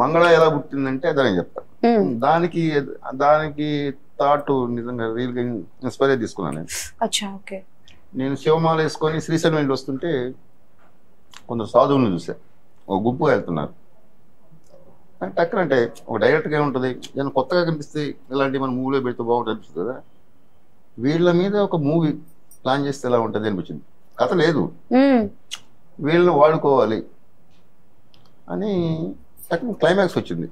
మంగళ ఎలా పుట్టిందంటే అదని చెప్తా. దానికి దానికి థాట్ నిజంగా రియల్ గా ఇన్స్పైర్ అయి తీసుకున్నాను నేను. అచ్చా, ఓకే. నేను శివమాల వేసుకొని శ్రీశైలం వెళ్ళి వస్తుంటే కొందరు సాధువులను చూసా, ఒక గుంపుగా వెళ్తున్నారు. టక్కన అంటే ఒక డైరెక్ట్గా ఏముంటుంది, నేను కొత్తగా కనిపిస్తే ఇలాంటి మన మూవీలో పెడితే బాగుంటుంది అనిపిస్తుంది కదా. వీళ్ళ మీద ఒక మూవీ ప్లాన్ చేస్తే ఎలా ఉంటుంది అనిపించింది. కథ లేదు, వీళ్ళని వాడుకోవాలి అని టక్కన క్లైమాక్స్ వచ్చింది.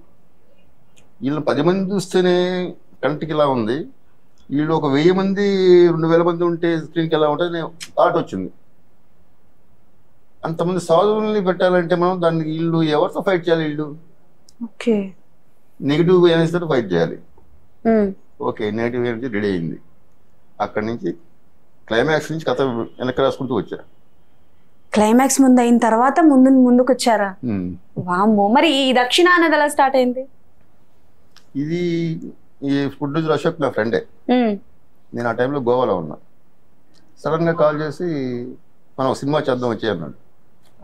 వీళ్ళు 10 మంది చూస్తేనే కంటికి ఇలా ఉంది, వీళ్ళు ఒక 1000 మంది 2000 మంది ఉంటే స్క్రీన్కి ఎలా ఉంటుంది థాట్ వచ్చింది. అంతమంది సాధువుల్ని పెట్టాలంటే మనం దాన్ని వీళ్ళు ఎవరితో ఫైట్ చేయాలి, వీళ్ళు నెగిటివ్ ఎనర్జీతో ఫైట్ చేయాలి. ఓకే, నెగిటివ్ ఎనర్జీ రెడీ అయింది. అక్కడి నుంచి క్లైమాక్స్ నుంచి కథ వెనక్కి రాసుకుంటూ వచ్చా. క్లైమాక్స్ ముందు అయిన తర్వాత ముందుకు వచ్చారా? వామ్మో. మరి ఈ దక్షిణ అనేది ఎలా స్టార్ట్ అయింది? ఇది ఈ ప్రొడ్యూసర్ అశోక్ నా ఫ్రెండే. నేను ఆ టైంలో గోవాలో ఉన్నా. సడన్ గా కాల్ చేసి మనం ఒక సినిమా చేద్దాం వచ్చే అన్నాడు.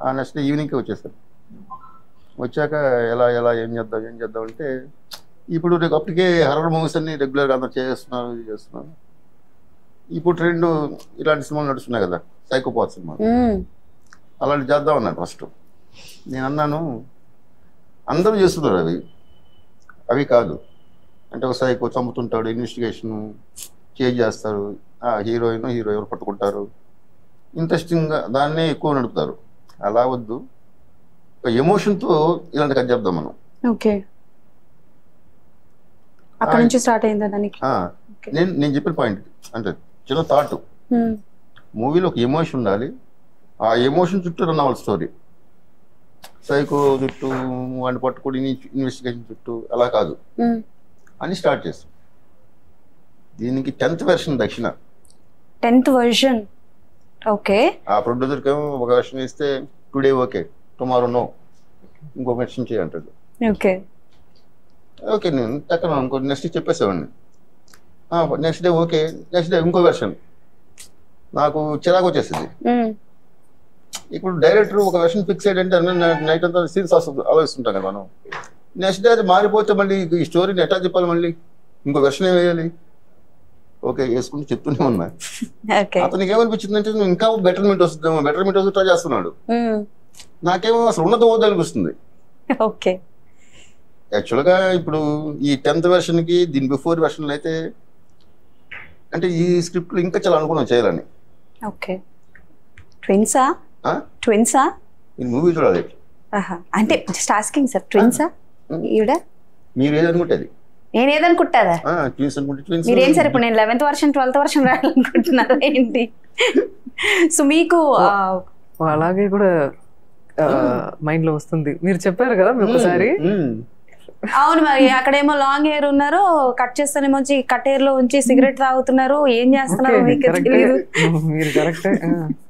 ఆ నెక్స్ట్ డే ఈవినింగ్కి వచ్చేసాను. వచ్చాక ఎలా ఎలా ఏం చేద్దాం అంటే ఇప్పుడు అప్పటికే హర్రర్ మూవీస్ అన్ని రెగ్యులర్గా అందరూ చేస్తున్నారు. ఇప్పుడు ట్రెండ్ ఇలాంటి సినిమాలు నడుస్తున్నాయి కదా, సైకోపాత్ సినిమా, అలాంటి చేద్దాం అన్నాడు ఫస్ట్. నేను అన్నాను అందరూ చేస్తున్నారు, అవి కాదు అంటే ఒక సైకో చంపుతుంటాడు, ఇన్వెస్టిగేషన్ చేస్తారు, హీరో ఎవరు పట్టుకుంటారు, ఇంట్రెస్టింగ్గా దాన్నే ఎక్కువ నడుపుతారు. అలా వద్దు, ఒక ఎమోషన్తో ఇలాంటి కథ చెప్దాం మనం. ఓకే, అక్కడ నుంచి స్టార్ట్ అయిందా దానికి? నేను చెప్పిన పాయింట్ అంటే చిన్న థాట్, మూవీలో ఒక ఎమోషన్ ఉండాలి, ఆ ఎమోషన్ చుట్టూ రన్ అవ్వాలి స్టోరీ. సైకో చుట్టూ వాడిని పట్టుకుని ఇన్వెస్టిగేషన్ చుట్టూ అలా కాదు అని స్టార్ట్ చేస్తాం. దీనికి 10th వెర్షన్ దక్షిణ. 10th version, okay. ఆ ప్రొడ్యూసర్కి ఏమో ఒక వెర్షన్ ఇస్తే టుడే ఓకే, టుమారో నో, ఇంకో వెర్షన్ చేయంటాడు. ఓకే ఓకే, నేను టక్కన ఇంకో నెక్స్ట్ చెప్పేసేవాడిని. Next day okay, next day ఇంకో వెర్షన్. నాకు చిరాకు వచ్చేసింది. ఇప్పుడు డైరెక్టర్ ఒక వెర్షన్ ఫిక్స్ అయ్యంటే నైట్ అంతా సీన్స్ ఆలోచిస్తుంటాం కదా మనం. నెక్స్ట్ డే అది మారిపోతే మళ్ళీ ఈ స్టోరీని ఎట్లా చెప్పాలి, మళ్ళీ ఇంకో వెర్షన్ ఏం వేయాలి. ఓకే, వేసుకుంటూ చెప్తూనే ఉన్నా. అతనికి ఏమనిపించింది అంటే ఇంకా బెటర్మెంట్ వస్తుంది ట్రై చేస్తున్నాడు. నాకేమో అసలు ఉన్నత పోదు అనిపిస్తుంది. ఓకే, యాక్చువల్గా ఇప్పుడు ఈ 10th వెర్షన్కి దీని బిఫోర్ వెర్షన్ అయితే అంటే ఈ స్క్రిప్ట్లో ఇంకా చాలా అనుకున్నాం చేయాలని. ఓకే, ట్విన్సా ఈ మూవీ చూడాలి అంటే జస్ట్ ఆస్కింగ్ సార్. ట్విన్సా ఈవిడ? మీరు ఏదనుకుంటేది నేను ఏదనుకుంటారా? ట్విన్స్ అనుకుంటే ట్విన్స్. మీరేం సార్ ఇప్పుడు నేను 11th వెర్షన్ 12th వెర్షన్ రాయాలనుకుంటున్నారా ఏంటి? సో మీకు అలాగే కూడా మైండ్ లో వస్తుంది. మీరు చెప్పారు కదా ఒకసారి. అవును, మరి అక్కడేమో లాంగ్ హెయిర్ ఉన్నారు, కట్ చేస్తేనేమో కట్ హెయిర్ లో ఉంచి సిగరెట్ తాగుతున్నారు. ఏం చేస్తున్నారు మీకు తెలియదు. మీరు కరెక్టే.